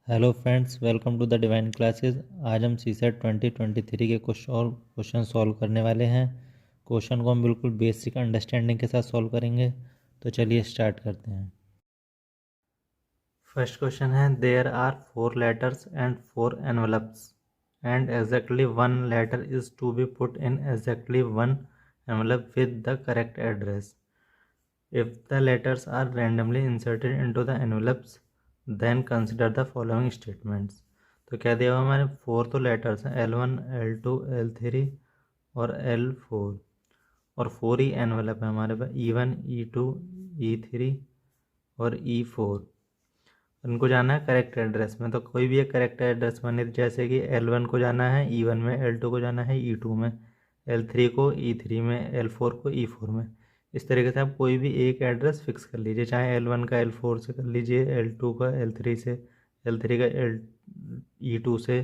Hello friends, welcome to the divine classes. आज हम CSAT 2023 के कुछ और क्वेश्चन सॉल्व करने वाले हैं। क्वेश्चन को हम बिल्कुल बेसिक अंडरस्टैंडिंग के साथ सॉल्व करेंगे। तो चलिए स्टार्ट करते हैं। फर्स्ट क्वेश्चन है, there are 4 letters and 4 envelopes and exactly one letter is to be put in exactly one envelope with the correct address. If the letters are randomly inserted into the envelopes, then consider the following statements. तो क्या दिया हुआ हमारे 4 तो letters हैं, L1, L2, L3 और L4 और 4 ही envelope है हमारे पास, E1, E2, E3 और E4। इनको जाना है करेक्ट एड्रेस में, तो कोई भी एक करेक्ट एड्रेस बने, जैसे कि L1 को जाना है E1 में, L2 को जाना है E2 में, L3 को E3 में, L4 को E4 में। इस तरीके से आप कोई भी एक एड्रेस फिक्स कर लीजिए, चाहे L1 का L4 से कर लीजिए, L2 का L3 से, L3 का E2 से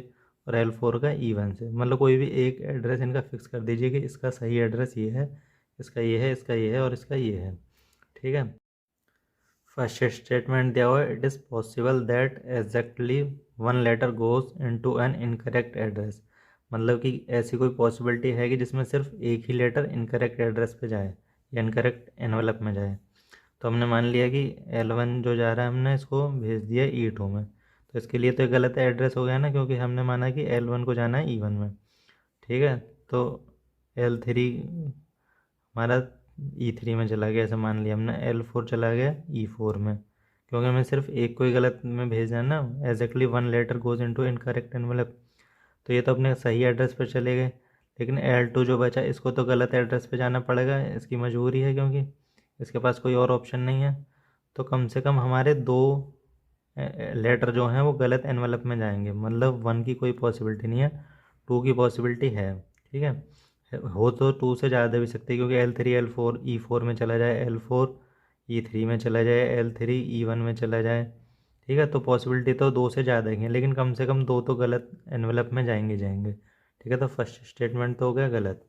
और L4 का E1 से। मतलब कोई भी एक एड्रेस इनका फिक्स कर दीजिए कि इसका सही एड्रेस ये है, इसका ये है, इसका ये है और इसका ये है। ठीक है। फर्स्ट स्टेटमेंट दिया हुआ है, it is possible that exactly one letter goes into an incorrect address. मतलब कि ऐसी कोई पॉसिबिलिटी है कि जिसमें सिर्फ एक ही लेटर इनकरेक्ट एड्रेस पे जाए या इनकरेक्ट एनवलप में जाए। तो हमने मान लिया कि L1 जो जा रहा है, हमने इसको भेज दिया E2 में, तो इसके लिए तो गलत एड्रेस हो गया ना, क्योंकि हमने माना कि L1 को जाना है E1 में। ठीक है, तो L3 हमारा E3 में चला गया, ऐसे मान लिया हमने। L4 चला गया E4 में, क्योंकि हमें सिर्फ एक को ही गलत में भेजना है ना। Exactly one letter goes into incorrect envelope, तो ये तो अपने सही एड्रेस पर चले गए। लेकिन L2 जो बचा, इसको तो गलत एड्रेस पे जाना पड़ेगा, इसकी मजबूरी है, क्योंकि इसके पास कोई और ऑप्शन नहीं है। तो कम से कम हमारे 2 लेटर जो हैं वो गलत एनवलप में जाएंगे। मतलब 1 की कोई पॉसिबिलिटी नहीं है, 2 की पॉसिबिलिटी है। ठीक है, हो तो 2 से ज़्यादा भी सकती है, क्योंकि L3 L4 E4 में चला जाए, L4 E3 में चला जाए, L3 E1 में चला जाए। ठीक है, तो पॉसिबिलिटी तो 2 से ज़्यादा ही है, लेकिन कम से कम 2 तो गलत एनवलप में जाएंगे। ठीक है, तो फर्स्ट स्टेटमेंट तो हो गया गलत।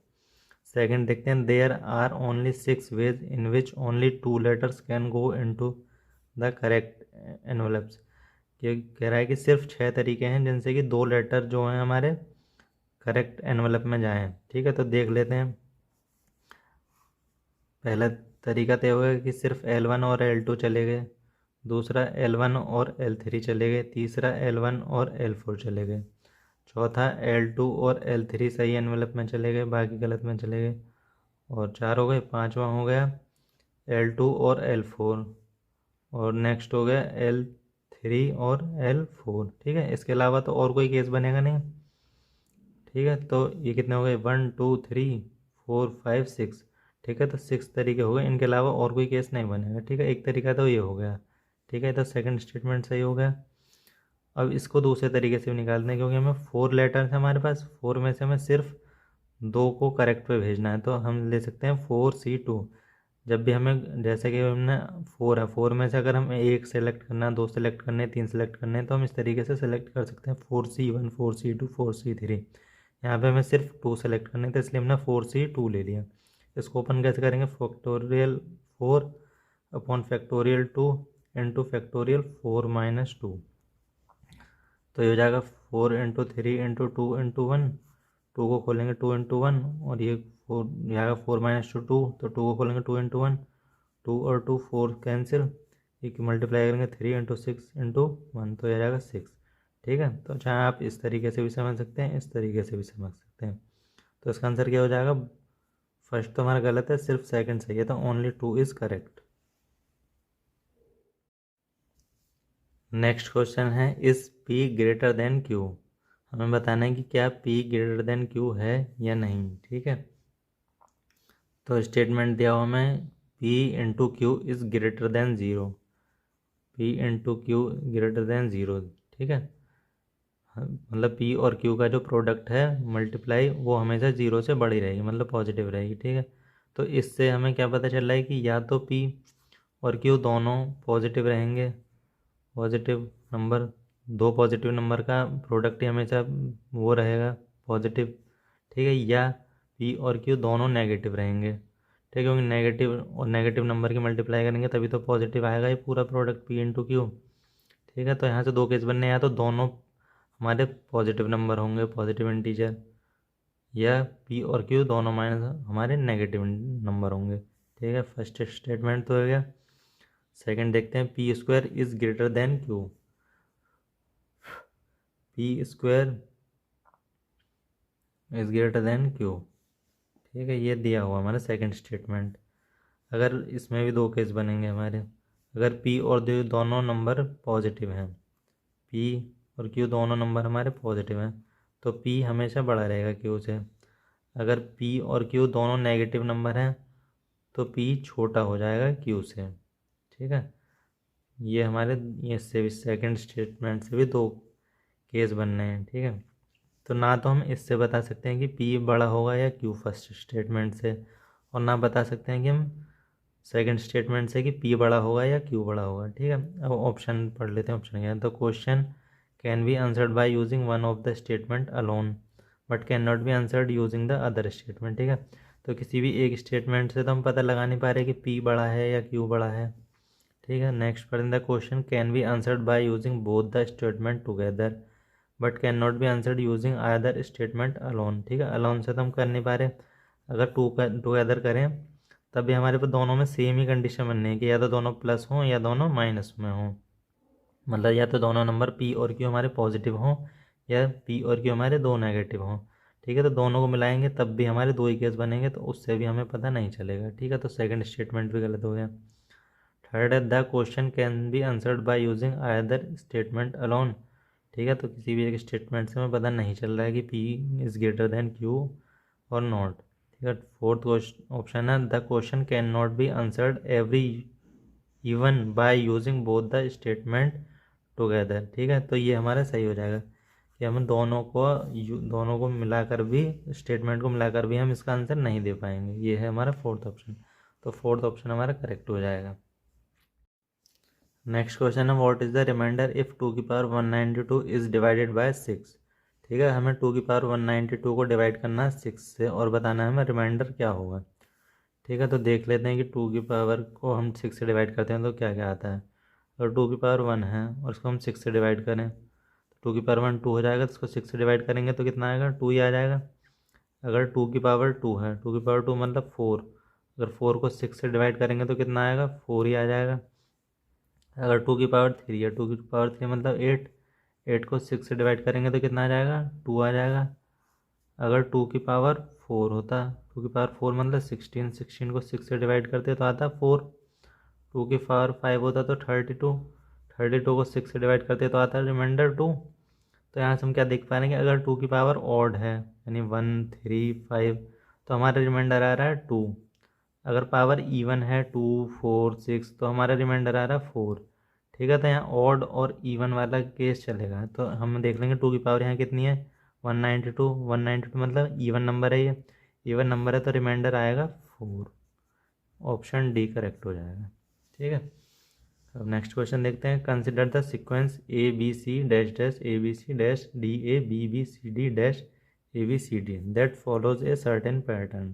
सेकंड देखते हैं, there are only 6 ways in which only 2 letters can go into the correct envelopes. ये कह रहा है कि सिर्फ 6 तरीके हैं जिनसे कि 2 लेटर जो हैं हमारे करेक्ट एनवलप में जाएं। ठीक है, तो देख लेते हैं। पहला तरीका तो होगा कि सिर्फ L1 और L2 चले गए, दूसरा L1 और L3 चले गए, तीसरा L1 और L4 चले गए, चौथा L2 और L3 सही एनवलप में चले गए, बाकी गलत में चले गए, और 4 हो गए। पांचवा हो गया L2 और L4, और नेक्स्ट हो गया L3 और L4। ठीक है, इसके अलावा तो और कोई केस बनेगा नहीं। ठीक है, तो ये कितने हो गए, 1 2 3 4 5 6। ठीक है, तो 6 तरीके हो गए, इनके अलावा और कोई केस नहीं बनेगा। ठीक है, एक तरीका तो ये हो गया। ठीक है, तो सेकंड स्टेटमेंट सही हो गया। अब इसको दूसरे तरीके से भी निकालते हैं, क्योंकि हमें 4 लेटर्स हैं हमारे पास, 4 में से हमें सिर्फ 2 को करेक्ट पे भेजना है। तो हम ले सकते हैं 4C2। जब भी हमें, जैसे कि हमने 4 है, 4 में से अगर हमें 1 सेलेक्ट करना है, 2 सेलेक्ट करने, 3 सेलेक्ट करने हैं, तो हम इस तरीके से सेलेक्ट कर सकते हैं 4C1 4C2 4C3। यहाँ पे हमें सिर्फ 2 सेलेक्ट करने थे, इसलिए हमने 4C2 ले लिया। इसको ओपन कैसे करेंगे, factorial 4 upon factorial 2 into factorial 4 - 2। तो ये हो जाएगा 4 × 3 × 2 × 1। 2 को खोलेंगे 2 × 1, और ये 4 जाएगा 4 - 2। तो 2 को खोलेंगे 2 × 1, 2 और 2 4 कैंसिल, ये मल्टीप्लाई करेंगे 3 × 6 × 1, तो ये जाएगा 6। ठीक है, तो चाहे आप इस तरीके से भी समझ सकते हैं, इस तरीके से भी समझ सकते हैं। तो इसका आंसर क्या हो जाएगा, फर्स्ट तो हमारा गलत है, सिर्फ सेकंड सही है, तो only 2 is correct. Next question है, is P greater than Q। हमें बताना है कि क्या P ग्रेटर देन Q है या नहीं। ठीक है, तो स्टेटमेंट दिया हुआ हमें P × Q is greater than 0। P × Q greater than 0। ठीक है, मतलब P और Q का जो प्रोडक्ट है मल्टीप्लाई, वो हमेशा 0 से बड़ी रहेगी, मतलब पॉजिटिव रहेगी। ठीक है, तो इससे हमें क्या पता चल रहा है कि या तो P और Q दोनों पॉजिटिव रहेंगे, पॉजिटिव नंबर, 2 पॉजिटिव नंबर का प्रोडक्ट ही हमेशा वो रहेगा पॉजिटिव। ठीक है, या P और Q दोनों नेगेटिव रहेंगे। ठीक है, क्योंकि नेगेटिव और नेगेटिव नंबर की मल्टीप्लाई करेंगे तभी तो पॉजिटिव आएगा ये पूरा प्रोडक्ट P × Q। ठीक है। तो यहाँ से दो केस बनने हैं, या तो दोनों हमारे पॉजिटिव नंबर होंगे, पॉजिटिव इंटीजर, या पी और क्यू दोनों माइनस हमारे नेगेटिव नंबर होंगे। ठीक है, फर्स्ट स्टेटमेंट तो हो गया। सेकंड देखते हैं, P square is greater than Q. P square is greater than Q. ठीक है, ये दिया हुआ हमारा सेकंड स्टेटमेंट। अगर इसमें भी दो केस बनेंगे हमारे, अगर पी और दोनों नंबर पॉजिटिव हैं, पी और क्यू दोनों नंबर हमारे पॉजिटिव हैं, तो पी हमेशा बड़ा रहेगा क्यू से। अगर पी और क्यू दोनों नेगेटिव नंबर हैं तो पी छोटा हो जाएगा क्यू से। ठीक है, ये हमारे ये से भी सेकेंड स्टेटमेंट से भी दो केस बनने हैं। ठीक है, तो ना तो हम इससे बता सकते हैं कि पी बड़ा होगा या क्यू फर्स्ट स्टेटमेंट से, और ना बता सकते हैं कि हम सेकंड स्टेटमेंट से कि पी बड़ा होगा या क्यू बड़ा होगा। ठीक है, अब ऑप्शन पढ़ लेते हैं। ऑप्शन क्या है, the question can be answered by using one of the statement alone but can not be answered using the other statement. ठीक है, तो किसी भी एक स्टेटमेंट से तो हम पता लगा नहीं पा रहे कि पी बड़ा है या क्यू बड़ा है। ठीक है, नेक्स्ट पर the question can be answered by using both the statement together but can not be answered using आदर स्टेटमेंट अलोन। ठीक है, अलोन से तो हम कर नहीं पा रहे, अगर टुगेदर करें तब भी हमारे पास दोनों में सेम ही कंडीशन बननी है कि या तो दोनों प्लस हों या दोनों माइनस में हों। मतलब या तो दोनों नंबर पी और क्यू हमारे पॉजिटिव हों या पी और क्यू हमारे दो नेगेटिव हों। ठीक है, तो दोनों को मिलाएंगे तब भी हमारे दो ही केस बनेंगे, तो उससे भी हमें पता नहीं चलेगा। ठीक है, तो सेकंड स्टेटमेंट भी गलत हो गया। थर्ड है, the question can be answered by using either statement alone. ठीक है, तो किसी भी एक स्टेटमेंट से हमें पता नहीं चल रहा है कि P is greater than Q और नॉट। ठीक है, फोर्थ ऑप्शन है, the question can not be answered every even by using both the statement together. ठीक है, तो ये हमारा सही हो जाएगा कि हम दोनों को मिलाकर भी, स्टेटमेंट को मिलाकर भी हम इसका आंसर नहीं दे पाएंगे। ये है हमारा फोर्थ ऑप्शन, तो फोर्थ ऑप्शन हमारा करेक्ट हो जाएगा। नेक्स्ट क्वेश्चन है, what is the remainder if 2 की पावर 192 इज़ डिवाइडेड बाय 6। ठीक है, हमें 2 की पावर 192 को डिवाइड करना है 6 से और बताना है हमें रिमाइंडर क्या होगा। ठीक है, तो देख लेते हैं कि 2 की पावर को हम 6 से डिवाइड करते हैं तो क्या क्या आता है। अगर 2 की पावर 1 है और उसको हम 6 से डिवाइड करें तो 2 की पावर 1 2 हो जाएगा, तो उसको 6 से डिवाइड करेंगे तो कितना आएगा, 2 ही आ जाएगा। अगर 2 की पावर 2 है, 2 की पावर 2 मतलब 4, अगर 4 को 6 से डिवाइड करेंगे तो कितना आएगा, 4 ही आ जाएगा। अगर 2 की पावर 3 है, 2 की पावर 3 मतलब 8, 8 को 6 से डिवाइड करेंगे तो कितना आ जाएगा, 2 आ जाएगा। अगर 2 की पावर 4 होता, 2 की पावर 4 मतलब 16, 16 को 6 से डिवाइड करते तो आता 4। 2 की पावर 5 होता तो 32, 32 को 6 से डिवाइड करते तो आता रिमाइंडर 2। तो यहाँ से हम क्या देख पा रहे हैं कि अगर 2 की पावर ऑड है यानी 1 3 5 तो हमारा रिमाइंडर आ रहा है 2। अगर पावर इवन है 2 4 6 तो हमारा रिमाइंडर आ रहा है 4। ठीक है, तो यहाँ ऑड और इवन वाला केस चलेगा, तो हम देख लेंगे 2 की पावर यहाँ कितनी है, 192, 192 मतलब इवन नंबर है, ये इवन नंबर है तो रिमाइंडर आएगा 4। ऑप्शन डी करेक्ट हो जाएगा। ठीक है, अब नेक्स्ट क्वेश्चन देखते हैं, consider the sequence A B C dash dash A B C dash D A B B C D dash A B C D that follows a certain pattern.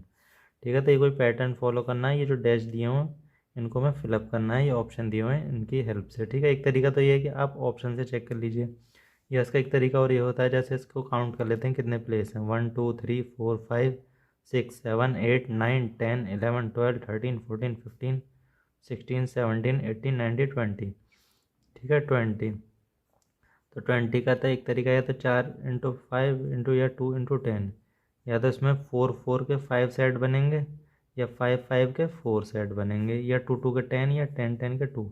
ठीक है, तो ये कोई पैटर्न फॉलो करना है, ये जो डैश दिए हुए हैं इनको मैं फिलअप करना है, ये ऑप्शन दिए हुए हैं इनकी हेल्प से। ठीक है, एक तरीका तो ये है कि आप ऑप्शन से चेक कर लीजिए, या इसका एक तरीका और ये होता है, जैसे इसको काउंट कर लेते हैं कितने प्लेस हैं, 1 2 3 4 5 6 7 8 9 10 11 12 13 14 15 16 17 18 19 20। ठीक है, 20, तो 20 का तो एक तरीका है तो 4 × 5 या 2 × 10, या तो इसमें 4 4 के 5 सेट बनेंगे या 5 5 के 4 सेट बनेंगे, या 2 2 के 10 या 10 10 के 2।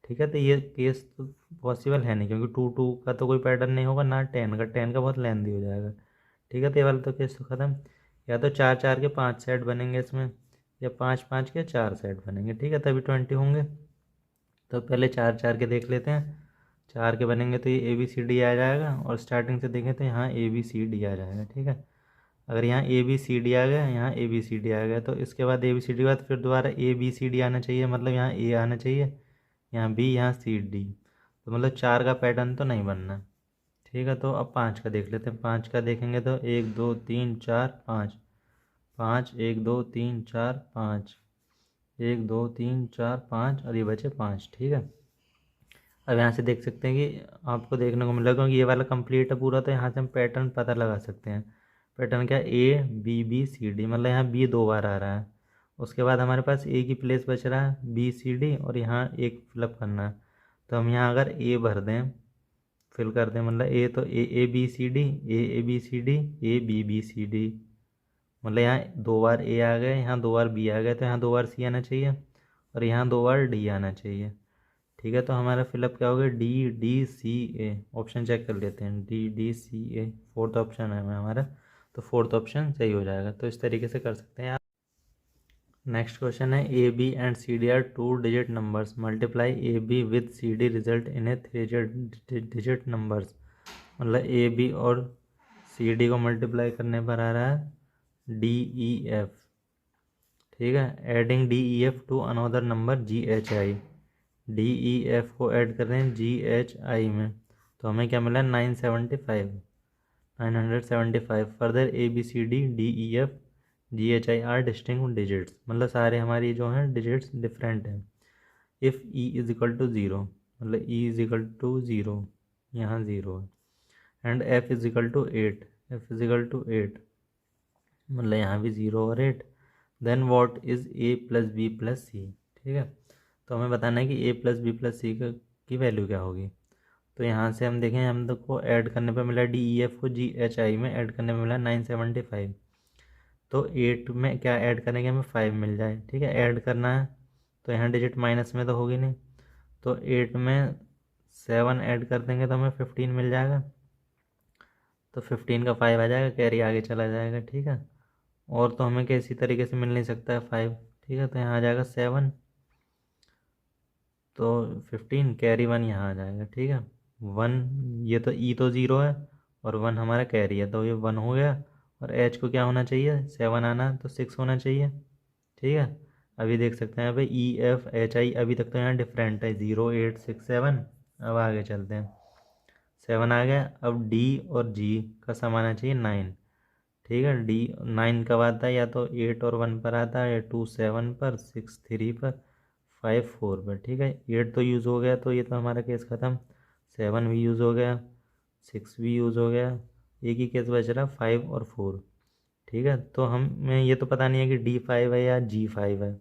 ठीक है, तो ये केस तो पॉसिबल है नहीं क्योंकि 2 2 का तो कोई पैटर्न नहीं होगा ना 10 का बहुत लेंदी हो जाएगा। ठीक है, तो ये वाला तो केस तो ख़त्म। या तो 4 4 के 5 सेट बनेंगे इसमें, या 5 5 के 4 सेट बनेंगे। ठीक है, तभी 20 होंगे। तो पहले 4 4 के देख लेते हैं, 4 के बनेंगे तो ये ए बी सी डी आ जाएगा, और स्टार्टिंग से देखें तो यहाँ ए बी सी डी आ जाएगा। ठीक है, अगर यहाँ ए बी सी डी आ गया, यहाँ ए बी सी डी आ गया, तो इसके बाद ए बी सी डी के बाद फिर दोबारा ए बी सी डी आना चाहिए, मतलब यहाँ ए आना चाहिए, यहाँ बी, यहाँ सी डी, तो मतलब 4 का पैटर्न तो नहीं बनना। ठीक है, तो अब 5 का देख लेते हैं। 5 का देखेंगे तो 1 2 3 4 5, 5 1 2 3 4 5, 1 2 3 4 5 और ये बचे 5। ठीक है, अब यहाँ से देख सकते हैं कि आपको देखने को मिलेगा कि ये वाला कंप्लीट है पूरा, तो यहाँ से हम पैटर्न पता लगा सकते हैं। पैटर्न क्या है, A B B C D, मतलब यहाँ बी 2 बार आ रहा है। उसके बाद हमारे पास ए की प्लेस बच रहा है बी सी डी, और यहाँ एक फिलअप करना है। तो हम यहाँ अगर ए भर दें, फिल कर दें, मतलब ए तो A B C D, A B C D, A B B C D, मतलब यहाँ 2 बार ए आ गए, यहाँ 2 बार बी आ गए, तो यहाँ 2 बार सी आना चाहिए, और यहाँ 2 बार डी आना चाहिए। ठीक है, तो हमारा फिलअप क्या होगा, डी डी सी ए। ऑप्शन चेक कर लेते हैं, डी डी सी ए, फोर्थ ऑप्शन है हमारा, तो फोर्थ ऑप्शन सही हो जाएगा। तो इस तरीके से कर सकते हैं आप। नेक्स्ट क्वेश्चन है, A B and C D are 2 digit numbers, multiply A B with C D result in a 3 digit numbers. मतलब ए बी और सी डी को मल्टीप्लाई करने पर आ रहा है डी ई एफ। ठीक है, adding D E F two another number जी H आई, D E F को ऐड कर रहे हैं जी एच आई में, तो हमें क्या मिला, 975। Further A B C D D E F G H I are distinct digits, मतलब सारे हमारी जो हैं डिजिट्स डिफरेंट हैं। If E is equal to zero, मतलब E is equal to zero, यहाँ ज़ीरो है, and F is equal to 8, F is equal to 8, मतलब यहाँ भी 0 और 8, then what is A plus B plus C. ठीक है, तो हमें बताना है कि ए प्लस बी प्लस सी की वैल्यू क्या होगी। तो यहाँ से हम देखें, हम लोग को ऐड करने पे मिला डी ई एफ को जी एच आई में ऐड करने में मिला 975, तो 8 में क्या ऐड करेंगे, हमें 5 मिल जाए। ठीक है, ऐड करना है, तो यहाँ डिजिट माइनस में तो होगी नहीं, तो 8 में 7 ऐड कर देंगे तो हमें 15 मिल जाएगा, तो 15 का 5 आ जाएगा, कैरी आगे चला जाएगा। ठीक है, और तो हमें किसी तरीके से मिल नहीं सकता है 5। ठीक है, तो यहाँ आ जाएगा 7, तो 15 कैरी 1 यहाँ आ जाएगा। ठीक है, 1, ये तो ई तो 0 है और 1 हमारा कैरी है, तो ये 1 हो गया, और एच को क्या होना चाहिए, 7 आना है, तो 6 होना चाहिए। ठीक है, अभी देख सकते हैं यहाँ पे ई एफ एच आई अभी तक तो यहाँ डिफरेंट है, 0 8 6 7। अब आगे चलते हैं, 7 आ गया, अब डी और जी का सम आना चाहिए 9। ठीक है, डी 9 कब आता है, या तो 8 और 1 पर आता है, या 2 7 पर, 6 3 पर, 5 4 पर। ठीक है, 8 तो यूज़ हो गया, तो ये तो हमारा केस ख़त्म। 7 भी यूज़ हो गया, 6 भी यूज़ हो गया, एक ही केस बच रहा 5 और 4। ठीक है, तो हमें ये तो पता नहीं है कि D5 है या G5 है,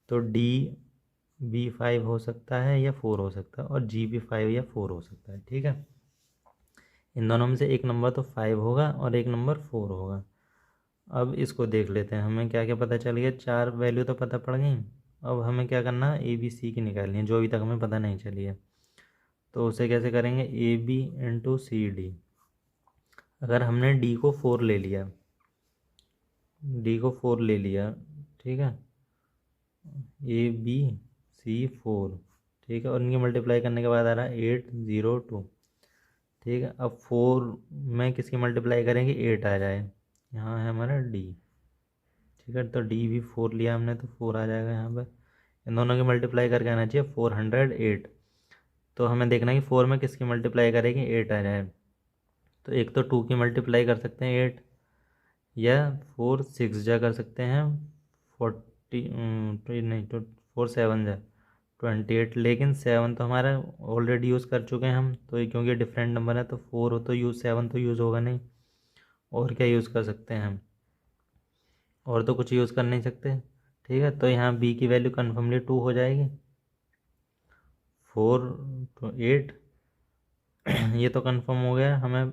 तो डी बी 5 हो सकता है या 4 हो सकता है, और जी भी 5 या 4 हो सकता है। ठीक है, इन दोनों में से एक नंबर तो 5 होगा और एक नंबर 4 होगा। अब इसको देख लेते हैं, हमें क्या क्या पता चल गया, 4 वैल्यू तो पता पड़ गई। अब हमें क्या करना है, ए बी सी की निकालनी है, जो अभी तक हमें पता नहीं चली है। तो उसे कैसे करेंगे, A B into C D. अगर हमने डी को 4 ले लिया, डी को 4 ले लिया, ठीक है, ए बी सी 4, ठीक है, और इनकी मल्टीप्लाई करने के बाद आ रहा है 802। ठीक है, अब 4 में किसकी मल्टीप्लाई करेंगे, 8 आ जाए, यहाँ है हमारा डी। ठीक है, तो डी भी 4 लिया हमने, तो 4 आ जाएगा यहाँ पर। इन दोनों की मल्टीप्लाई करके आना चाहिए 408। तो हमें देखना है कि 4 में किसकी मल्टीप्लाई करेंगे, 8 आ जाए। तो एक तो 2 की मल्टीप्लाई कर सकते हैं 8, या 4 6 जा कर सकते हैं 40, नहीं तो 4 7 जा 28, लेकिन 7 तो हमारा ऑलरेडी यूज़ कर चुके हैं हम, तो ये क्योंकि डिफरेंट नंबर है तो 4 हो तो यूज़, 7 तो यूज़ होगा नहीं। और क्या यूज़ कर सकते हैं हम, और तो कुछ यूज़ कर नहीं सकते। ठीक है, तो यहाँ बी की वैल्यू कन्फर्मली 2 हो जाएगी, 4 तो 8। ये तो कंफर्म हो गया, हमें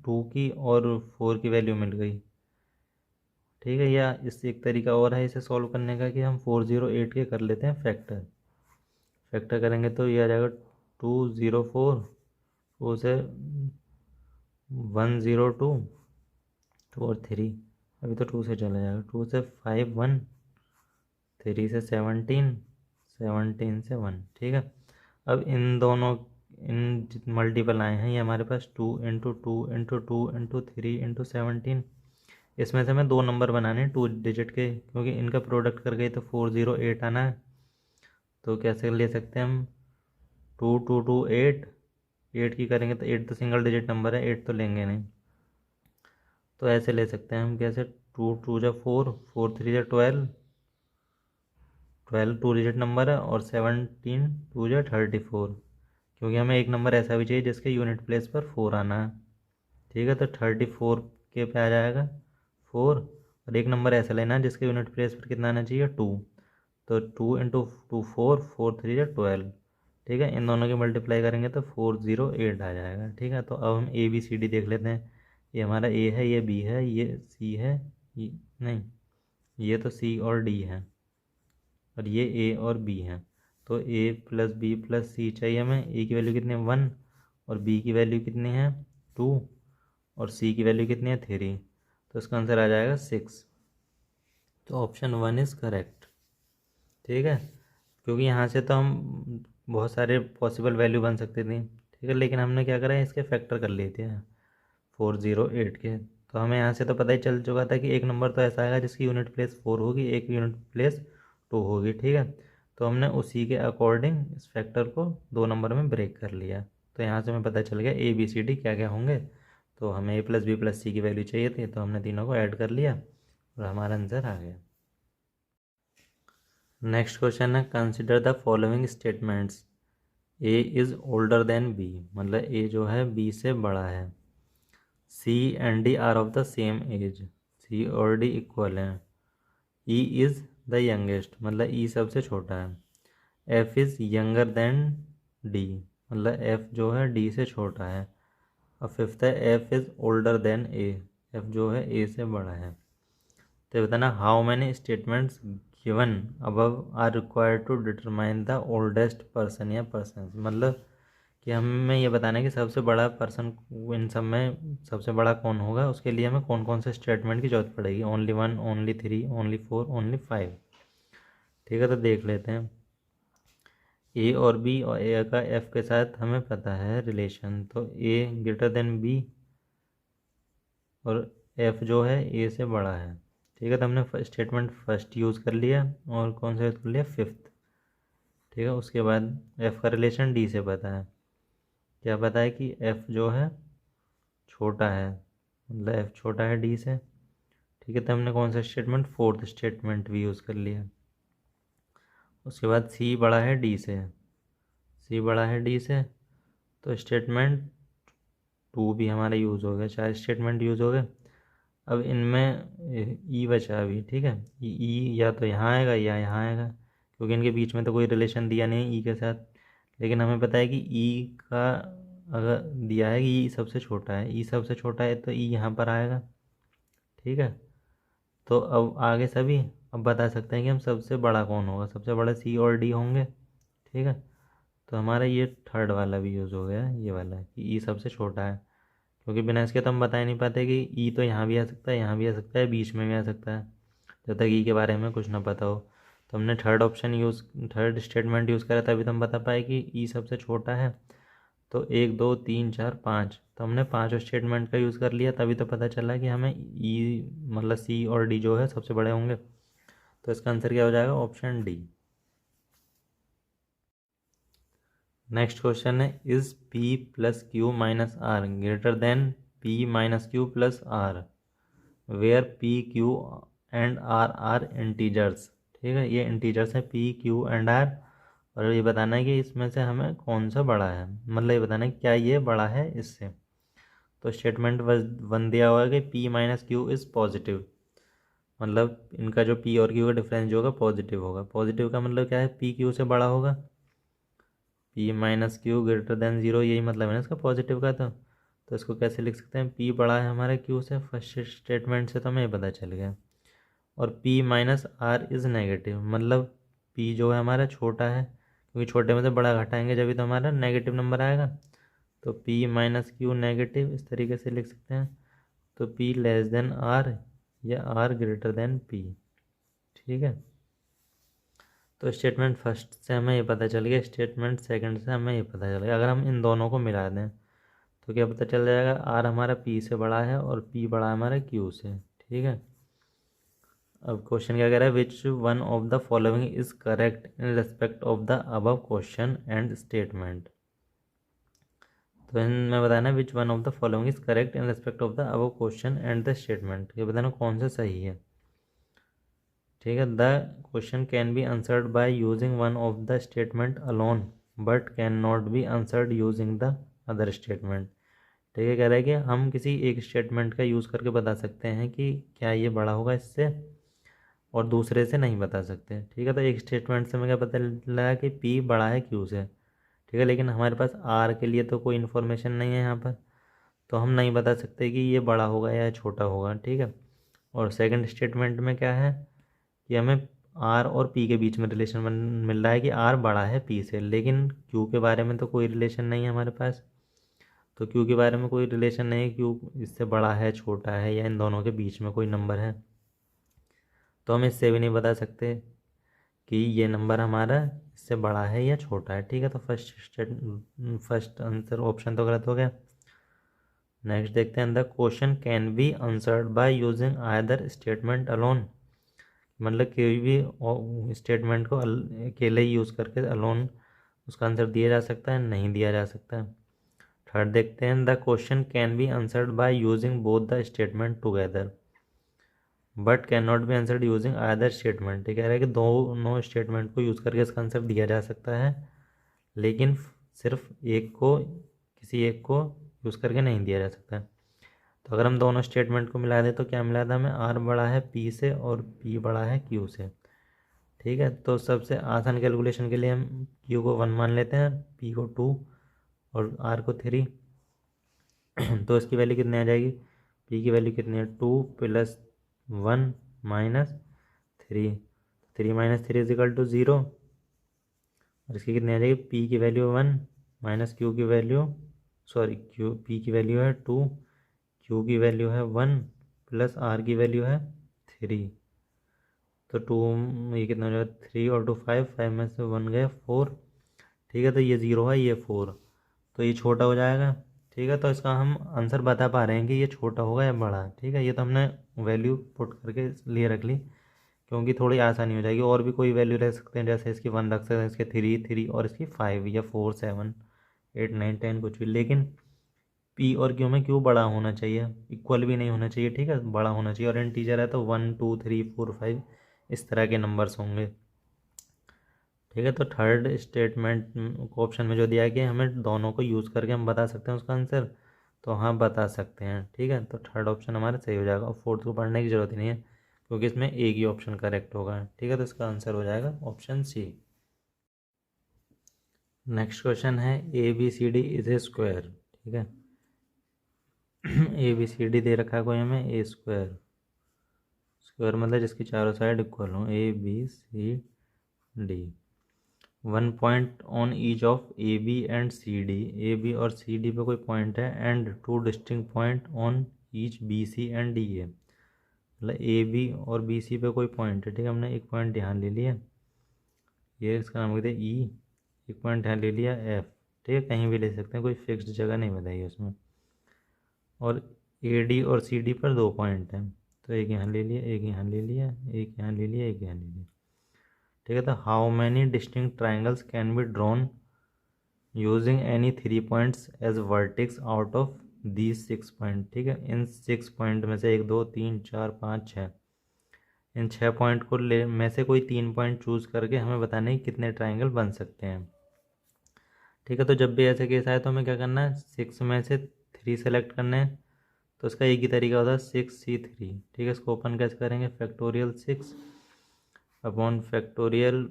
2 की और 4 की वैल्यू मिल गई। ठीक है, या इससे एक तरीका और है इसे सॉल्व करने का, कि हम 408 के कर लेते हैं फैक्टर। फैक्टर करेंगे तो ये आ जाएगा 204, 2 से 102, 2 और 3, अभी तो 2 से चला जाएगा, 2 से 5 1, 3 से 17, 17 से 1। ठीक है, अब इन दोनों, इन मल्टीपल आए हैं ये हमारे पास, 2 इंटू 2 इंटू 2 इंटू 3 इंटू 17। इसमें से हमें 2 नंबर बनाने हैं 2 डिजिट के, क्योंकि इनका प्रोडक्ट कर गए तो 408 आना है। तो कैसे ले सकते हैं हम, 2 2 2 8, 8 की करेंगे तो 8 तो सिंगल डिजिट नंबर है, 8 तो लेंगे नहीं, तो ऐसे ले सकते हैं हम, कैसे, 2 2 जा 4, 4 3 जा 12, 12 टू डिजिट नंबर है, और 17 2 जा 34, क्योंकि हमें एक नंबर ऐसा भी चाहिए जिसके यूनिट प्लेस पर 4 आना है। ठीक है, तो 34 के पे आ जाएगा 4, और एक नंबर ऐसा लेना है जिसके यूनिट प्लेस पर कितना आना चाहिए 2, तो 2 इंटू 2 4, 4 3 या 12। ठीक है, इन दोनों की मल्टीप्लाई करेंगे तो 408 आ जाएगा। ठीक है, तो अब हम ए बी सी डी देख लेते हैं। ये हमारा ए है, ये बी है, ये सी है, ये नहीं, ये तो सी और डी है, और ये ए और बी है। तो ए प्लस बी प्लस सी चाहिए हमें। ए की वैल्यू कितनी है 1, और बी की वैल्यू कितनी है 2, और सी की वैल्यू कितनी है 3। तो इसका आंसर आ जाएगा 6। तो ऑप्शन 1 इज़ करेक्ट। ठीक है, क्योंकि यहाँ से तो हम बहुत सारे पॉसिबल वैल्यू बन सकती थी। ठीक है, लेकिन हमने क्या करा है, इसके फैक्टर कर लिए थे 408 के। तो हमें यहाँ से तो पता ही चल चुका था कि एक नंबर तो ऐसा आएगा जिसकी यूनिट प्लेस 4 होगी, एक यूनिट प्लेस 2 होगी। ठीक है, तो हमने उसी के अकॉर्डिंग इस फैक्टर को 2 नंबर में ब्रेक कर लिया। तो यहाँ से हमें पता चल गया ए बी सी डी क्या क्या होंगे। तो हमें ए प्लस बी प्लस सी की वैल्यू चाहिए थी, तो हमने तीनों को ऐड कर लिया और हमारा आंसर आ गया। नेक्स्ट क्वेश्चन है, consider the following statements. A is older than B, मतलब ए जो है बी से बड़ा है। C and D are of the same age, C और डी इक्वल हैं। ई इज़ द यंगेस्ट, मतलब ई सबसे छोटा है। F is younger than D, मतलब एफ जो है डी से छोटा है। और फिफ्थ है F is older than A, F जो है ए से बड़ा है। तो बताना how many statements given above are required to determine the oldest person या पर्सन, मतलब कि हमें ये बताना है कि सबसे बड़ा पर्सन इन सब में सबसे बड़ा कौन होगा, उसके लिए हमें कौन कौन से स्टेटमेंट की जरूरत पड़ेगी। Only 1, only 3, only 4, only 5। ठीक है, तो देख लेते हैं। ए और बी और ए का एफ के साथ हमें पता है रिलेशन, तो ए ग्रेटर देन बी और एफ जो है ए से बड़ा है। ठीक है, तो हमने स्टेटमेंट फर्स्ट यूज़ कर लिया और कौन सा यूज़ कर लिया, फिफ्थ। ठीक है, उसके बाद एफ का रिलेशन डी से पता है। क्या पता है कि एफ जो है छोटा है, मतलब एफ छोटा है डी से। ठीक है, तो हमने कौन सा स्टेटमेंट, फोर्थ स्टेटमेंट भी यूज़ कर लिया। उसके बाद सी बड़ा है डी से, सी बड़ा है डी से, तो स्टेटमेंट 2 भी हमारा यूज़ हो गया, 4 स्टेटमेंट यूज़ हो गए। अब इनमें ई बचा अभी। ठीक है, ई या तो यहाँ आएगा या यहाँ आएगा, क्योंकि इनके बीच में तो कोई रिलेशन दिया नहीं ई के साथ। लेकिन हमें पता है कि ई का अगर दिया है कि ई सबसे छोटा है, ई सबसे छोटा है तो ई यहाँ पर आएगा। ठीक है, तो अब आगे सभी अब बता सकते हैं कि हम सबसे बड़ा कौन होगा, सबसे बड़ा सी और डी होंगे। ठीक है, तो हमारा ये थर्ड वाला भी यूज़ हो गया, ये वाला कि ई सबसे छोटा है, क्योंकि बिना इसके तो हम बता ही नहीं पाते कि ई तो यहाँ भी आ सकता है, यहाँ भी आ सकता है, बीच में भी आ सकता है, जब तक ई के बारे में कुछ ना पता हो। तो हमने थर्ड स्टेटमेंट यूज़ करा तभी तो हम बता पाए कि ई सबसे छोटा है। तो 1 2 3 4 5, तो हमने 5 स्टेटमेंट का यूज़ कर लिया, तभी तो पता चला कि हमें ई मतलब सी और डी जो है सबसे बड़े होंगे। तो इसका आंसर क्या हो जाएगा, ऑप्शन डी। नेक्स्ट क्वेश्चन है, is p plus q minus r greater than p minus q plus r where p q and r integers. ठीक है, ये इंटीजर्स हैं पी क्यू एंड आर, और ये बताना है कि इसमें से हमें कौन सा बड़ा है, मतलब ये बताना है क्या ये बड़ा है इससे। तो स्टेटमेंट 1 दिया हुआ है कि P minus Q is positive, मतलब इनका जो पी और क्यू का डिफरेंस जो होगा पॉजिटिव होगा। पॉजिटिव का मतलब क्या है, पी क्यू से बड़ा होगा, P minus Q greater than 0, यही मतलब है ना इसका पॉजिटिव का। तो इसको कैसे लिख सकते हैं, पी बड़ा है हमारे क्यू से, फर्स्ट स्टेटमेंट से तो हमें पता चल गया। और P minus R is negative, मतलब पी जो है हमारा छोटा है, क्योंकि छोटे में से बड़ा घटाएंगे जब भी तो हमारा नेगेटिव नंबर आएगा। तो पी माइनस क्यू नेगेटिव, इस तरीके से लिख सकते हैं। तो पी लेस देन आर या आर ग्रेटर देन पी। ठीक है, तो स्टेटमेंट फर्स्ट से हमें ये पता चल गया, स्टेटमेंट सेकंड से हमें ये पता चल गया। अगर हम इन दोनों को मिला दें तो क्या पता चल जाएगा, आर हमारा पी से बड़ा है और पी बड़ा है हमारा क्यू से। ठीक है, अब क्वेश्चन क्या कह रहा है, which one of the following is correct in respect of the above question and statement. तो इनमें बताना which one of the following is correct in respect of the above question and the statement, ये बताना कौन सा सही है। ठीक है, the question can be answered by using one of the statement alone, but can not be answered using the other statement. ठीक है, कह रहा है कि हम किसी एक स्टेटमेंट का यूज़ करके बता सकते हैं कि क्या ये बड़ा होगा इससे, और दूसरे से नहीं बता सकते। ठीक है, तो एक स्टेटमेंट से हमें क्या पता लगा कि पी बड़ा है क्यू से। ठीक है, लेकिन हमारे पास आर के लिए तो कोई इन्फॉर्मेशन नहीं है यहाँ पर, तो हम नहीं बता सकते कि ये बड़ा होगा या छोटा होगा। ठीक है, और सेकंड स्टेटमेंट में क्या है कि हमें आर और पी के बीच में रिलेशन मिल रहा है कि आर बड़ा है पी से, लेकिन क्यू के बारे में तो कोई रिलेशन नहीं है हमारे पास। तो क्यू के बारे में कोई रिलेशन नहीं है, क्यू इससे बड़ा है छोटा है या इन दोनों के बीच में कोई नंबर है, तो हम इससे भी नहीं बता सकते कि ये नंबर हमारा इससे बड़ा है या छोटा है। ठीक है, तो फर्स्ट आंसर ऑप्शन तो गलत हो गया। नेक्स्ट देखते हैं, the question can be answered by using either statement alone. मतलब कोई भी स्टेटमेंट को अकेले ही यूज़ करके अलोन उसका आंसर दिया जा सकता है, नहीं दिया जा सकता है। थर्ड देखते हैं, the question can be answered by using both the statement together but can not be answered using either statement. ये कह रहा है कि दोनों स्टेटमेंट को यूज़ करके इसका आंसर दिया जा सकता है, लेकिन सिर्फ एक को, किसी एक को यूज़ करके नहीं दिया जा सकता। तो अगर हम दोनों स्टेटमेंट को मिला दें तो क्या मिला था हमें, आर बड़ा है पी से और पी बड़ा है क्यू से। ठीक है, तो सबसे आसान कैलकुलेशन के लिए हम क्यू को 1 मान लेते हैं, पी को 2 और आर को 3। तो इसकी वैल्यू कितनी आ जाएगी, पी की वैल्यू कितनी है, 2 + 1 - 3, 3 - 3 = 0। और इसकी कितनी आ जाएगी, पी की वैल्यू 1 माइनस क्यू की वैल्यू, सॉरी क्यू, पी की वैल्यू है 2, क्यू की वैल्यू है 1 प्लस आर की वैल्यू है 3। तो 2, ये कितना हो जाएगा, 3 और 2 5, 5 में से 1 गया 4। ठीक है, तो ये 0 है, ये 4, तो ये छोटा हो जाएगा। ठीक है, तो इसका हम आंसर बता पा रहे हैं कि ये छोटा होगा या बड़ा। ठीक है, ये तो हमने वैल्यू पुट करके लिए रख ली क्योंकि थोड़ी आसानी हो जाएगी। और भी कोई वैल्यू रख सकते हैं, जैसे इसकी 1 रख सकते हैं, इसके 3 3 और इसकी 5 या 4 7 8 9 10 कुछ भी। लेकिन पी और क्यू में क्यू बड़ा होना चाहिए, इक्वल भी नहीं होना चाहिए। ठीक है, बड़ा होना चाहिए, और इंटीजर है तो 1 2 3 4 5 इस तरह के नंबर्स होंगे। ठीक है, तो थर्ड स्टेटमेंट ऑप्शन में जो दिया गया हमें दोनों को यूज़ करके हम बता सकते हैं उसका आंसर, तो हाँ बता सकते हैं। ठीक है, तो थर्ड ऑप्शन हमारा सही हो जाएगा, और फोर्थ को पढ़ने की ज़रूरत ही नहीं है क्योंकि इसमें एक ही ऑप्शन करेक्ट होगा। ठीक है, तो इसका आंसर हो जाएगा ऑप्शन सी। नेक्स्ट क्वेश्चन है, A B C D is a square. ठीक है, ए बी सी डी दे रखा है कोई हमें, ए स्क्वायर, स्क्वायर मतलब जिसकी चारों साइड इक्वल हो, A B C D. 1 point on each of A B and C D, A B और सी डी पे कोई पॉइंट है, and 2 distinct point on each B C and D A. मतलब A B और B C पे कोई point है। ठीक है, हमने एक पॉइंट यहाँ ले लिया, ये इसका नाम कहते हैं ई, एक पॉइंट यहाँ ले लिया एफ। ठीक है, कहीं भी ले सकते हैं, कोई फिक्स्ड जगह नहीं बताई है उसमें। और ए डी और सी डी पर 2 पॉइंट हैं, तो एक यहाँ ले लिया, एक यहाँ ले लिया, एक यहाँ ले लिया, एक यहाँ ले लिया। ठीक है, तो how many distinct triangles can be drawn using any 3 points as vertex out of these 6 point. ठीक है, इन 6 पॉइंट में से 1 2 3 4 5 6, इन 6 पॉइंट को ले में से कोई 3 पॉइंट चूज़ करके हमें बताना है कितने ट्राइंगल बन सकते हैं। ठीक है, तो जब भी ऐसे केस आए तो हमें क्या करना है, 6 में से 3 सेलेक्ट करने हैं। तो इसका एक ही तरीका होता है, 6C3। ठीक है, इसको ओपन कैसे करेंगे, factorial 6 upon factorial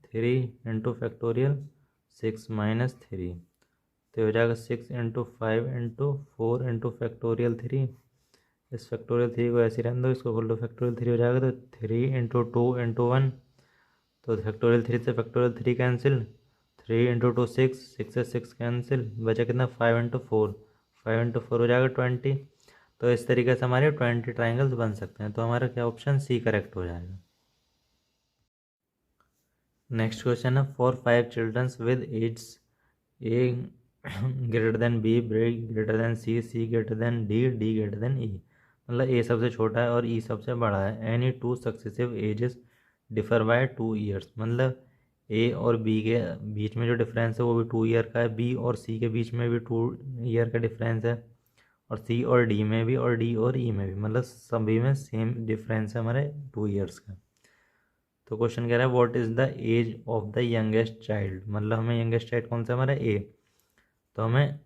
3 into factorial 6 minus 3। तो हो जाएगा 6 इंटू 5 इंटू 4 इंटू फैक्टोरियल 3। इस फैक्टोरियल 3 को ऐसे रहने दो, इसको खोल दो, फैक्टोरियल 3 हो जाएगा, तो 3 इंटू 2 इंटू 1। तो फैक्टोरियल 3 से फैक्टोरियल 3 कैंसिल, 3 इंटू 2 6, 6 से 6 कैंसिल, बचा कितना 5 इंटू 4, 5 इंटू 4 हो जाएगा 20। तो इस तरीके से हमारे 20 ट्राइंगल्स बन सकते हैं। तो हमारा क्या ऑप्शन सी करेक्ट हो जाएगा। नेक्स्ट क्वेश्चन है, for 5 childrens with age A greater than B, B greater than C, C greater than D, D greater than E. मतलब ए सबसे छोटा है और ई सबसे बड़ा है। Any 2 successive ages differ by 2 years. मतलब ए और बी के बीच में जो डिफरेंस है वो भी 2 ईयर का है, बी और सी के बीच में भी 2 ईयर का डिफरेंस है, और सी और डी में भी, और डी और ई में भी, मतलब सभी में सेम डिफरेंस है हमारे 2 ईयर्स का। तो क्वेश्चन कह रहा है what is the age of the youngest child, मतलब हमें यंगेस्ट चाइल्ड कौन सा हमारा ए, तो हमें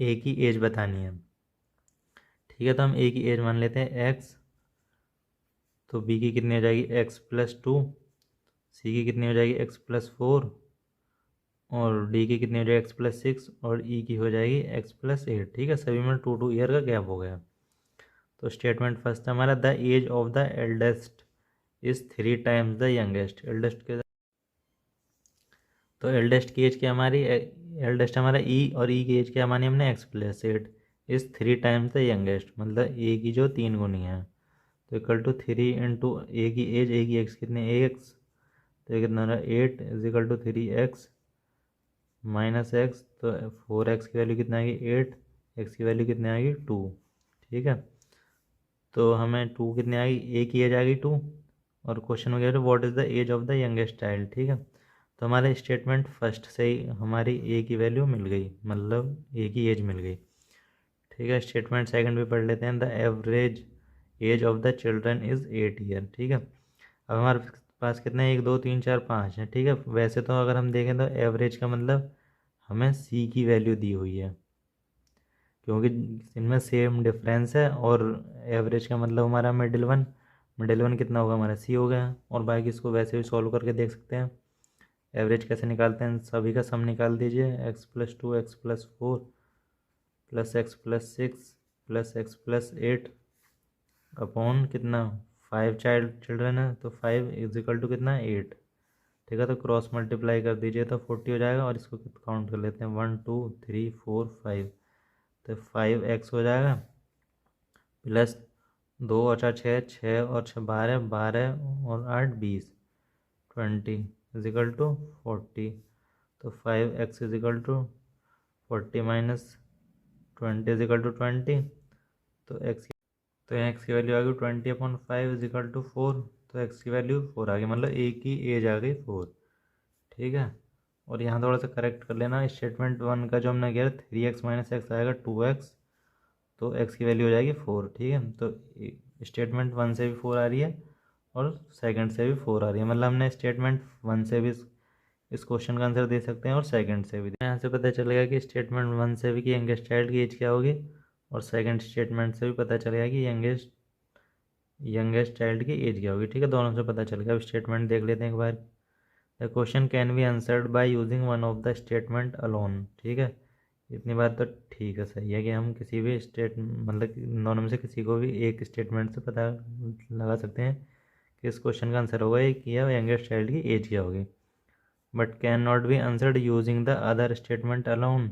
ए की एज बतानी है। ठीक है, तो हम ए की एज मान लेते हैं एक्स, तो बी की कितनी हो जाएगी x+2, सी की कितनी हो जाएगी x+4, और डी की कितनी हो जाएगी x+6, और ई की हो जाएगी x+8। ठीक है, सभी में 2 ईयर का गैप हो गया। तो स्टेटमेंट फर्स्ट है हमारा the age of the eldest is 3 times the youngest. Eldest के, तो एल्डेस्ट की एज क्या हमारी, एल्डेस्ट हमारा ई, और ई की एज क्या मानी हमने x+8 is 3 times the youngest, मतलब ए की जो 3 गुनी है। तो इक्वल टू 3 इंटू ए की एज, ए की एक्स कितने एक्स, तो ये कितना हो रहा है 8 is equal to 3x minus x, तो 4x की वैल्यू कितना आएगी 8, x की वैल्यू कितनी आएगी 2। ठीक है, तो हमें 2 कितनी आएगी, ए की एज आ गई 2, और क्वेश्चन में कह रहे what is the age of the youngest child. ठीक है, तो हमारे स्टेटमेंट फर्स्ट से ही हमारी ए की वैल्यू मिल गई, मतलब ए की एज मिल गई। ठीक है, स्टेटमेंट सेकंड भी पढ़ लेते हैं the average age of the children is 8 year. ठीक है, अब हमारे पास कितने 1 2 3 4 5 है। ठीक है, वैसे तो अगर हम देखें तो एवरेज का मतलब हमें सी की वैल्यू दी हुई है, क्योंकि इनमें सेम डिफरेंस है, और एवरेज का मतलब हमारा मिडिल वन, मिडिल वन कितना होगा हमारा सी हो गया, और बाकी इसको वैसे भी सॉल्व करके देख सकते हैं। एवरेज कैसे निकालते हैं, सभी का सम निकाल दीजिए, x+2 x+4 plus x+6 plus x+8 upon कितना 5 चिल्ड्रन है, तो 5 इज इक्वल टू कितना 8। ठीक है, तो क्रॉस मल्टीप्लाई कर दीजिए तो 40 हो जाएगा, और इसको काउंट कर लेते हैं 1 2 3 4 5, तो 5x हो जाएगा प्लस 2 और 4 6, 6 और 6 12, 12 और 8 20, 20 इज इक्वल टू 40। तो 5x is equal to 40 minus 20 is equal to 20, तो एक्स की वैल्यू आ गई 20/5 इज इक्वल टू 4, तो एक्स की वैल्यू 4 आ गई, मतलब ए की एज आ गई 4। ठीक है, और यहाँ थोड़ा सा करेक्ट कर लेना, स्टेटमेंट वन का जो हमने किया 3x माइनस एक्स आएगा 2x, तो x की वैल्यू हो जाएगी 4। ठीक है, तो स्टेटमेंट वन से भी 4 आ रही है, और सेकंड से भी 4 आ रही है, मतलब हमने स्टेटमेंट वन से भी इस क्वेश्चन का आंसर दे सकते हैं, और सेकंड से भी। यहाँ से पता चलेगा कि स्टेटमेंट वन से भी कि यंगेस्ट चाइल्ड की एज क्या होगी, और सेकंड स्टेटमेंट से भी पता चलेगा कि यंगेस्ट चाइल्ड की एज क्या होगी। ठीक है, दोनों से पता चल गया। अब स्टेटमेंट देख लेते हैं एक बार। The question can be answered by using one of the statement alone. ठीक है, इतनी बात तो ठीक है, सही है कि हम किसी भी मतलब दोनों में से किसी को भी एक स्टेटमेंट से पता लगा सकते हैं कि इस क्वेश्चन का आंसर होगा एक, या यंगेस्ट चाइल्ड की एज क्या होगी, but can not be answered using the other statement alone.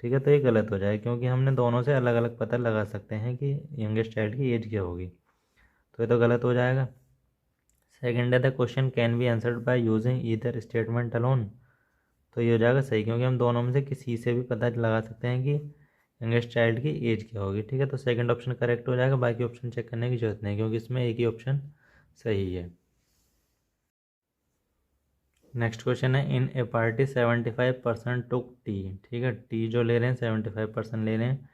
ठीक है, तो ये गलत हो जाए, क्योंकि हमने दोनों से अलग अलग पता लगा सकते हैं कि यंगेस्ट चाइल्ड की एज क्या होगी, तो ये तो गलत हो जाएगा। सेकेंड है the question can be answered by using either statement alone, तो ये हो जाएगा सही, क्योंकि हम दोनों में से किसी से भी पता लगा सकते हैं कि यंगेस्ट चाइल्ड की एज क्या होगी। ठीक है, तो सेकंड ऑप्शन करेक्ट हो जाएगा, बाकी ऑप्शन चेक करने की जरूरत नहीं, क्योंकि इसमें एक ही ऑप्शन सही है। नेक्स्ट क्वेश्चन है इन ए पार्टी 75% टुक टी। ठीक है, टी जो ले रहे हैं 75% ले रहे हैं,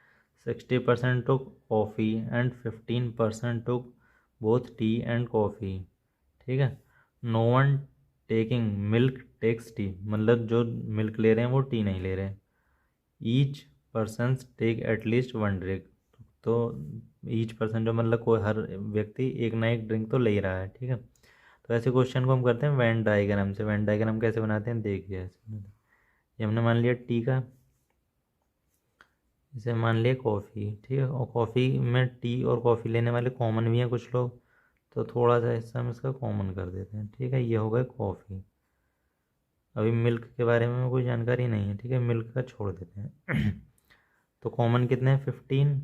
60% took coffee and 15% took both tea and coffee. ठीक है, no one taking milk takes tea, मतलब जो मिल्क ले रहे हैं वो टी नहीं ले रहे हैं। Each person take at least one drink, तो ईच पर्सन जो मतलब कोई हर व्यक्ति एक ना एक ड्रिंक तो ले ही रहा है। ठीक है, तो ऐसे क्वेश्चन को हम करते हैं वेन डायग्राम से। वेन डायग्राम कैसे बनाते हैं देखिए, ऐसे ये हमने मान लिया टी का, इसे मान लिया कॉफ़ी। ठीक है, और कॉफ़ी में टी और कॉफ़ी लेने वाले कॉमन भी हैं कुछ लोग, तो थोड़ा सा हिस्सा हम इसका कॉमन कर देते हैं। ठीक है, ये हो गया कॉफ़ी। अभी मिल्क के बारे में कोई जानकारी नहीं है, ठीक है, मिल्क का छोड़ देते हैं। तो कॉमन कितने हैं 15,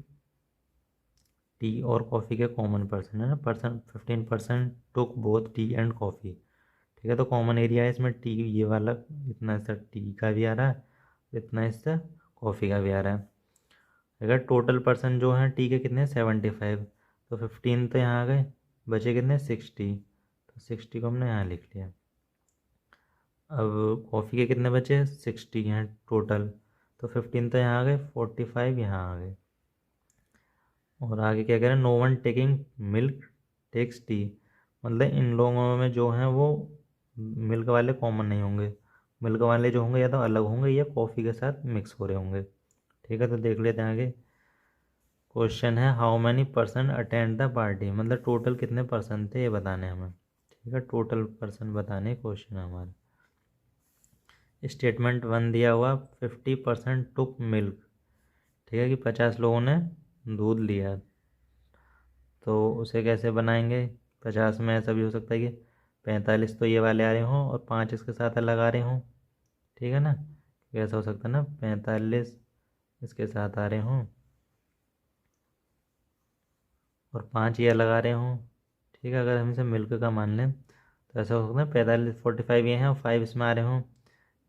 टी और कॉफ़ी के कॉमन पर्सन है ना, 15% took both tea and coffee. ठीक है, तो कॉमन एरिया है इसमें टी, ये वाला इतना हिस्सा टी का भी आ रहा है, इतना हिस्सा कॉफ़ी का भी आ रहा है। अगर टोटल पर्सन जो है टी के कितने 75, तो 15 तो यहाँ आ गए, बचे कितने 60, तो 60 को हमने यहाँ लिख लिया। अब कॉफ़ी के कितने बचे 60 हैं टोटल, तो 15 तो यहाँ आ गए, 45 यहाँ आ गए। और आगे क्या कह रहे हैं, no one taking milk takes tea, मतलब इन लोगों में जो हैं वो मिल्क वाले कॉमन नहीं होंगे, मिल्क वाले जो होंगे या तो अलग होंगे या कॉफ़ी के साथ मिक्स हो रहे होंगे। ठीक है, तो देख लेते हैं आगे। क्वेश्चन है how many person attend the party, मतलब टोटल कितने पर्सन थे ये बताने हमें। ठीक है, टोटल पर्सन बताने क्वेश्चन है हमारा। स्टेटमेंट 1 दिया हुआ 50% टुक मिल्क। ठीक है कि 50 लोगों ने दूध लिया, तो उसे कैसे बनाएंगे। 50 में ऐसा भी हो सकता है कि 45 तो ये वाले आ रहे हों और 5 इसके साथ अलग आ रहे हों। ठीक है ना, कैसा हो सकता है ना, 45 इसके साथ आ रहे हों और 5 ये अलग आ रहे हों। ठीक है, अगर हम इसे मिल्क का मान लें तो ऐसा हो सकता है 45 45 ये हैं और 5 इसमें आ रहे हों।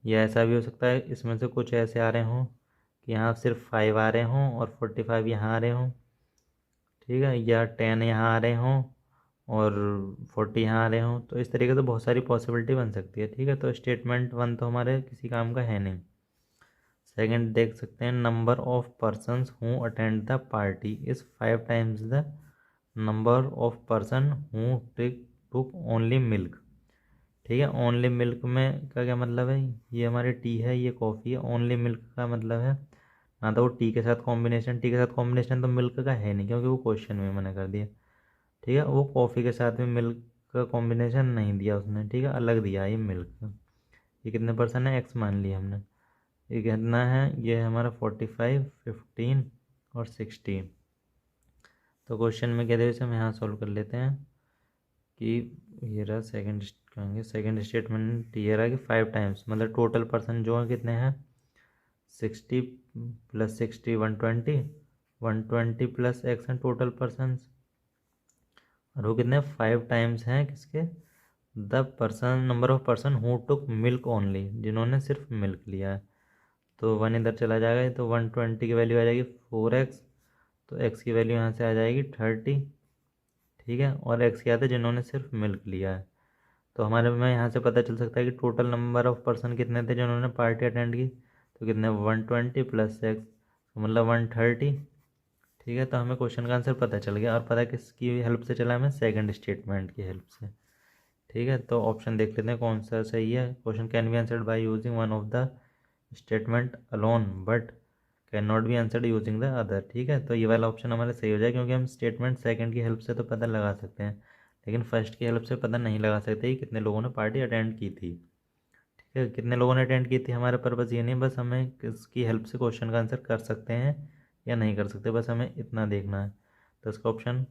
या ऐसा भी हो सकता है इसमें से कुछ ऐसे आ रहे हों कि यहाँ सिर्फ 5 आ रहे हों और 45 यहाँ आ रहे हों। ठीक है, या 10 यहाँ आ रहे हों और 40 यहाँ आ रहे हों। तो इस तरीके से बहुत सारी पॉसिबिलिटी बन सकती है। ठीक है, तो स्टेटमेंट 1 तो हमारे किसी काम का है नहीं। सेकंड देख सकते हैं, number of persons who attend the party is 5 times the number of person who took only milk. ठीक है, ओनली मिल्क में का क्या मतलब है, ये हमारी टी है, ये कॉफ़ी है। ओनली मिल्क का मतलब है ना तो वो टी के साथ कॉम्बिनेशन, टी के साथ कॉम्बिनेशन तो मिल्क का है नहीं क्योंकि वो क्वेश्चन में मना कर दिया। ठीक है, वो कॉफ़ी के साथ भी मिल्क का कॉम्बिनेशन नहीं दिया उसने। ठीक है, अलग दिया ये मिल्क का। ये कितने परसेंट है, एक्स मान लिया हमने। ये कितना है, ये है हमारा 45, 15 और 16। तो क्वेश्चन में क्या दे इसे हम यहाँ सॉल्व कर लेते हैं कि ये रहा सेकेंड, कहेंगे सेकेंड स्टेटमेंट ये रहा कि 5 टाइम्स, मतलब टोटल पर्सन जो है कितने हैं 60 + 60 120, 120 + एक्स हैं टोटल पर्सन। और वो कितने 5 टाइम्स हैं किसके, the person number of person who took milk only, जिन्होंने सिर्फ मिल्क लिया है। तो 1 इधर चला जाएगा तो 120 की वैल्यू आ जाएगी 4x, तो x की वैल्यू यहाँ से आ जाएगी 30। ठीक है, और x क्या था, जिन्होंने सिर्फ मिल्क लिया है। तो हमारे में यहाँ से पता चल सकता है कि टोटल नंबर ऑफ पर्सन कितने थे जिन्होंने पार्टी अटेंड की, तो कितने 120 + x, तो मतलब 130। ठीक है, तो हमें क्वेश्चन का आंसर पता चल गया, और पता किसकी हेल्प से चला, हमें सेकंड स्टेटमेंट की हेल्प से। ठीक है, तो ऑप्शन देख लेते हैं कौन सा सही है। Question can be answered by using one of the statement alone but can not be answered using the other. ठीक है, तो ये वाला ऑप्शन हमारा सही हो जाए क्योंकि हम स्टेटमेंट सेकंड की हेल्प से तो पता लगा सकते हैं लेकिन फर्स्ट की हेल्प से पता नहीं लगा सकते कि कितने लोगों ने पार्टी अटेंड की थी। ठीक है, कितने लोगों ने अटेंड की थी हमारा पर्पज़ ये नहीं, बस हमें किसकी हेल्प से क्वेश्चन का आंसर कर सकते हैं या नहीं कर सकते, बस हमें इतना देखना है। तो इसका ऑप्शन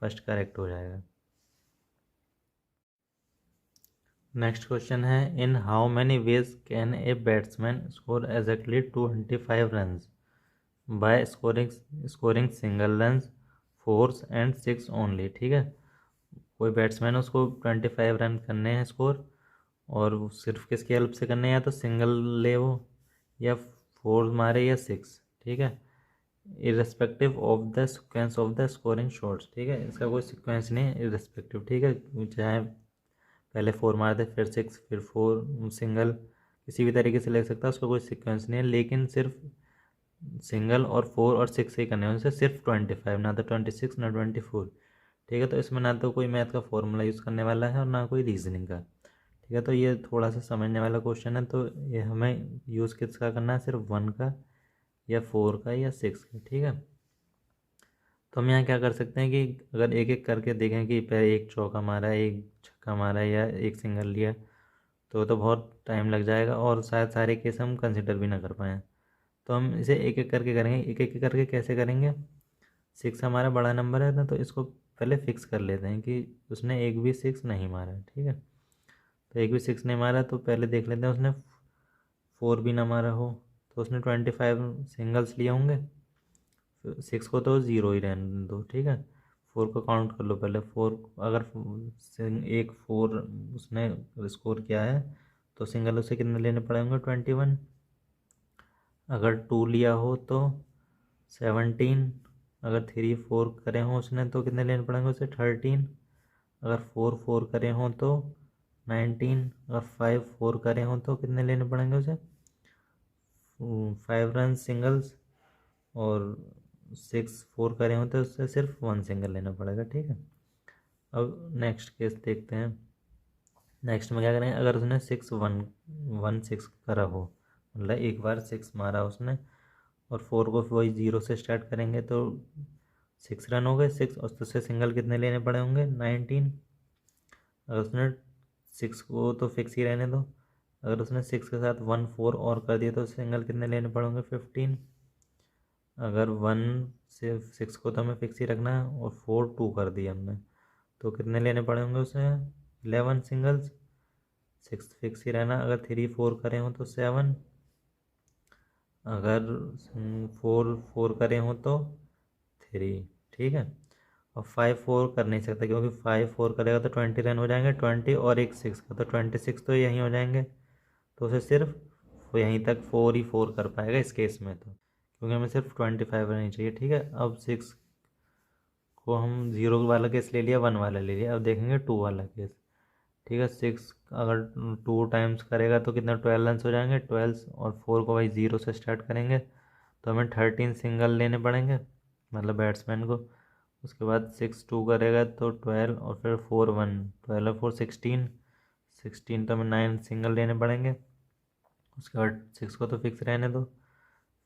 फर्स्ट करेक्ट हो जाएगा। नेक्स्ट क्वेश्चन है, in how many ways can a batsman score exactly 225 runs by scoring single runs, fours and six only. ठीक है, कोई बैट्समैन उसको 25 रन करने हैं स्कोर, और वो सिर्फ किसकी हेल्प से करने हैं, या तो सिंगल ले वो, या फोर मारे या सिक्स। ठीक है, irrespective of the sequence of the scoring shots. ठीक है, इसका कोई सिक्वेंस नहीं है, इरेस्पेक्टिव। ठीक है, चाहे पहले फोर मार दे फिर सिक्स फिर फोर, सिंगल किसी भी तरीके से ले सकता है, उसका कोई सिक्वेंस नहीं है, लेकिन सिर्फ सिंगल और फोर और सिक्स ही करने हैं उनसे, सिर्फ 25, ना तो 26 ना 24। ठीक है, तो इसमें ना तो कोई मैथ का फॉर्मूला यूज़ करने वाला है और ना कोई रीजनिंग का। ठीक है, तो ये थोड़ा सा समझने वाला क्वेश्चन है, तो ये हमें यूज़ किसका करना है, सिर्फ 1 का या 4 का या 6 का। ठीक है, तो हम यहाँ क्या कर सकते हैं कि अगर एक एक करके देखें कि पहले एक चौका मारा है, एक छक्का मारा है या एक सिंगल लिया, तो बहुत टाइम लग जाएगा और शायद सारे केस हम कंसिडर भी ना कर पाएँ। तो हम इसे एक एक करके करेंगे। एक एक करके कैसे करेंगे, 6 हमारा बड़ा नंबर है ना, तो इसको पहले फिक्स कर लेते हैं कि उसने एक भी 6 नहीं मारा है। ठीक है, तो एक भी 6 नहीं मारा, तो पहले देख लेते हैं उसने 4 भी ना मारा हो, तो उसने 25 सिंगल्स लिए होंगे। 6 को तो ज़ीरो ही रहने दो। ठीक है, 4 को काउंट कर लो पहले। 4 अगर एक 4 उसने स्कोर किया है तो सिंगल उसे कितने लेने पड़ेंगे, 21। अगर 2 लिया हो तो 17। अगर 3 4 करे हों उसने तो कितने लेने पड़ेंगे उसे, 13। अगर 4 4 करे हों तो 19। अगर 5 4 करे हों तो कितने लेने पड़ेंगे उसे, 5 रन सिंगल्स। और 6 4 करे हों तो उससे सिर्फ 1 सिंगल लेना पड़ेगा। ठीक है, अब नेक्स्ट केस देखते हैं। नेक्स्ट में क्या करेंगे, अगर उसने 6-1-1-6 करा हो, मतलब एक बार 6 मारा उसने, और 4 को वही 0 से स्टार्ट करेंगे तो 6 रन हो गए। 6 और उससे सिंगल कितने लेने पड़े होंगे, 19। अगर उसने 6 को तो फिक्स ही रहने दो, अगर उसने 6 के साथ 1-4 और कर दिया तो सिंगल कितने लेने पड़ेंगे, 15। अगर 1 से 6 को तो हमें फिक्स ही रखना है, और 4-2 कर दिया हमने, तो कितने लेने पड़ेंगे उसे, 11 सिंगल्स। 6 फिक्स ही रहना। अगर 3-4 करे हों तो 7, अगर 4-4 करे हों तो 3, ठीक है। और 5-4 कर नहीं सकता, क्योंकि 5-4 करेगा तो 20 रन हो जाएंगे, 20 और एक 6 का तो 26 तो यहीं हो जाएंगे। तो उसे सिर्फ वो यहीं तक 4 ही 4 कर पाएगा इस केस में, तो क्योंकि हमें सिर्फ 25 रन ही चाहिए, ठीक है। अब 6 को हम 0 वाला केस ले लिया, 1 वाला ले लिया, अब देखेंगे 2 वाला केस, ठीक है। 6 अगर 2 टाइम्स करेगा तो कितना, 12 रन हो जाएंगे, 12। और 4 को भाई 0 से स्टार्ट करेंगे तो हमें 13 सिंगल लेने पड़ेंगे, मतलब बैट्समैन को। उसके बाद 6-2 करेगा तो 12, और फिर 4-1, 12 और 4 16, 16 तो हमें 9 सिंगल लेने पड़ेंगे। उसके बाद 6 को तो फिक्स रहने दो,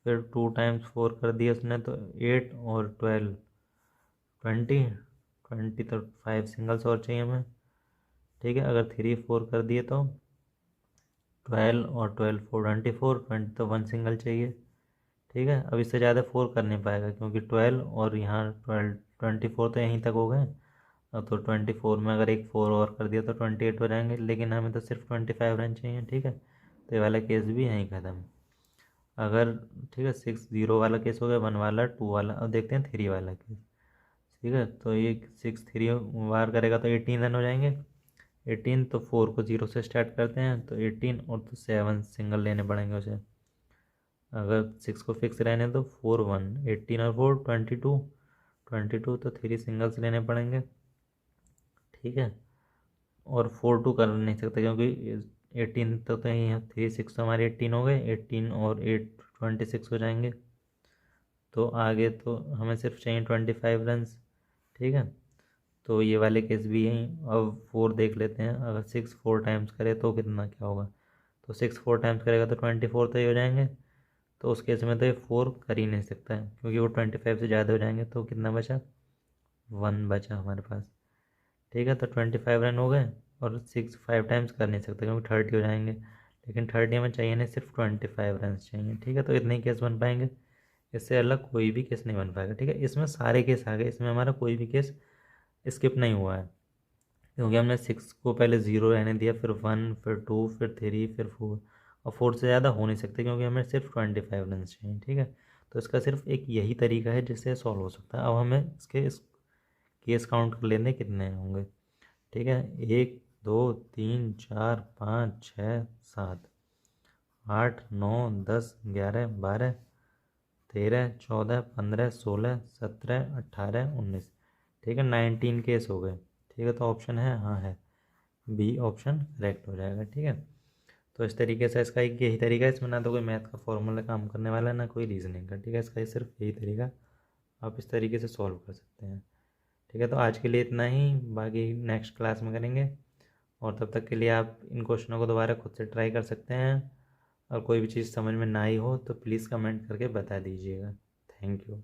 फिर 2 टाइम्स 4 कर दिया उसने तो 8, और 12 20, 20 तो 5 सिंगल्स और चाहिए हमें, ठीक है। अगर 3-4 कर दिए तो 12, और 12 4 24, 20 तो 1 सिंगल चाहिए, ठीक है। अब इससे ज़्यादा 4 कर नहीं पाएगा, क्योंकि 12 और यहाँ 12 24 तो यहीं तक हो गए। अब तो 24 में अगर एक 4 और कर दिया तो 28 हो जाएंगे, लेकिन हमें तो सिर्फ 25 रन चाहिए, ठीक है। तो ये वाला केस भी यहीं ख़त्म। अगर, ठीक है, 6-0 वाला केस हो गया, 1 वाला, 2 वाला। अब देखते हैं 3 वाला केस, ठीक है। तो ये 6-3 वार करेगा तो 18 रन हो जाएंगे। 18 तो 4 को 0 से स्टार्ट करते हैं तो 18, और तो 7 सिंगल लेने पड़ेंगे उसे। अगर 6 को फिक्स रहने तो 4-1, 18 और 4 22, 22 तो 3 सिंगल्स लेने पड़ेंगे, ठीक है। और 4-2 कर नहीं सकते, क्योंकि 18 तो यही है, 3-6 तो हमारे 18 हो गए, 18 और 8 26 हो जाएंगे। तो आगे तो हमें सिर्फ चाहिए 25 रन, ठीक है। तो ये वाले केस भी यहीं। अब 4 देख लेते हैं, अगर 6 4 टाइम्स करे तो कितना क्या होगा, तो 6 4 टाइम्स करेगा तो 24 तो ही हो जाएंगे। तो उस केस में तो ये 4 कर ही नहीं सकता है, क्योंकि वो 25 से ज़्यादा हो जाएंगे। तो कितना बचा, 1 बचा हमारे पास, ठीक है। तो 25 रन हो गए, और 6 5 टाइम्स कर नहीं सकते, क्योंकि 30 हो जाएंगे। लेकिन 30 हमें चाहिए नहीं, सिर्फ 25 रन चाहिए, ठीक है। तो इतने ही केस बन पाएंगे, इससे अलग कोई भी केस नहीं बन पाएगा, ठीक है। इसमें सारे केस आ गए, इसमें हमारा कोई भी केस स्किप नहीं हुआ है, क्योंकि हमने 6 को पहले 0 रहने दिया, फिर 1, फिर 2, फिर 3, फिर 4। और 4 से ज़्यादा हो नहीं सकते, क्योंकि हमें सिर्फ 25 रन चाहिए, ठीक है। तो इसका सिर्फ एक यही तरीका है जिससे सॉल्व हो सकता है। अब हमें इस केस काउंट कर लेने कितने होंगे, ठीक है। 1 2 3 4 5 6 7 8 9 10 11 12 13 14 15 16 17 18 19, ठीक है। 19 केस हो गए, ठीक है। तो ऑप्शन है, हाँ है, बी ऑप्शन करेक्ट हो जाएगा, ठीक है। तो इस तरीके से इसका एक यही तरीका है, इसमें ना तो कोई मैथ का फॉर्मूला काम करने वाला है, ना कोई रीजनिंग का, ठीक है। इसका सिर्फ यही तरीका, आप इस तरीके से सॉल्व कर सकते हैं, ठीक है। तो आज के लिए इतना ही, बाकी नेक्स्ट क्लास में करेंगे। और तब तक के लिए आप इन क्वेश्चनों को दोबारा खुद से ट्राई कर सकते हैं, और कोई भी चीज़ समझ में ना आई हो तो प्लीज़ कमेंट करके बता दीजिएगा। Thank you.